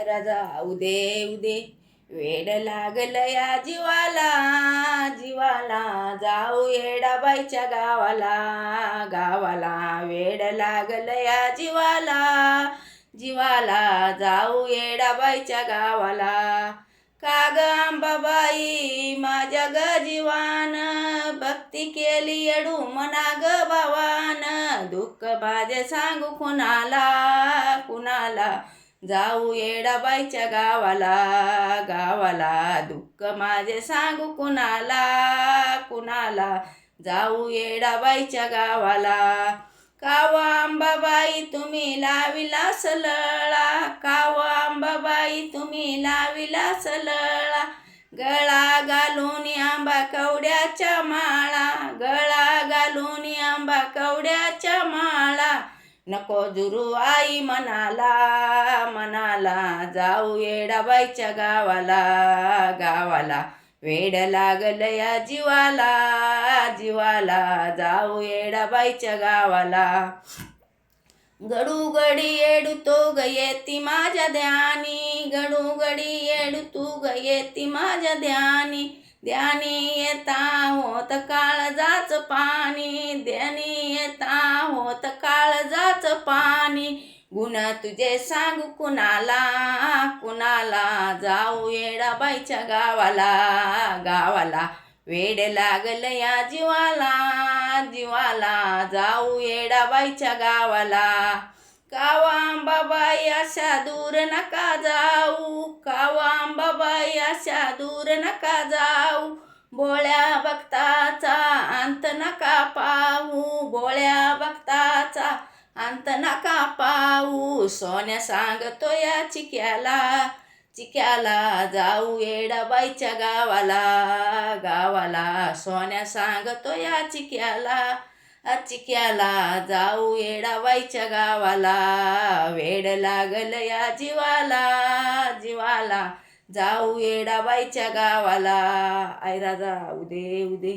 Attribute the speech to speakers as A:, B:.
A: राजा उदे उदे वेड लागल या जीवाला जीवाला जाऊ येडाबाईच्या गावाला गावाला वेड लागल या जीवाला जीवाला जाऊ येडाबाईच्या गावाला का ग अंबाबाई माझ्या ग जीवान भक्ती केली येडू मना ग भावान दुःख माझे सांगू कुणाला कुणाला जाऊ येडाबाईच्या गावाला गावाला दुःख माझे सांगू कुणाला कुणाला जाऊ येडाबाईच्या गावाला कावा अंबाबाई तुम्ही लाविला सलळा कावा अंबाबाई तुम्ही लाविला सलळा गळा घालून आंबा कवड्याच्या माळा गळा घालून आंबा कवड्याच्या माळा नको जुरू आई मनाला मनाला जाऊ येडाबाईच्या गावाला गावाला वेड लागल या जीवाला जीवाला जाऊ येडाबाईच्या गावाला गडूगडी येडू तो ग येती माझ्या ध्यानी गडूगडी येडू तू ग येती माझ्या ध्यानी ध्यानी येता होत काळजाच पाणी ध्यानी येता होत काळजाच पाणी गुण तुझे सांगू कुणाला कुणाला जाऊ येडाबाईच्या गावाला गावाला वेड लागल या जीवाला जीवाला जाऊ येडाबाईच्या गावाला कावा अंबाबाई अशा दूर नका जाऊ कावा अंबाबाई अशा दूर नका जाऊ बोळ्या भक्ताचा अंत नका पाहू बोळ्या भक्ताचा अंत नका पाहू सोन्या सांगतो या चिक्याला जाऊ येडाबाईच्या गावाला गावाला सोन्या सांगतो या चिक्याला जाऊ येडाबाईच्या गावाला वेड लागल या जीवाला जीवाला जाऊ येडाबाईच्या गावाला आई राजा उदे उदे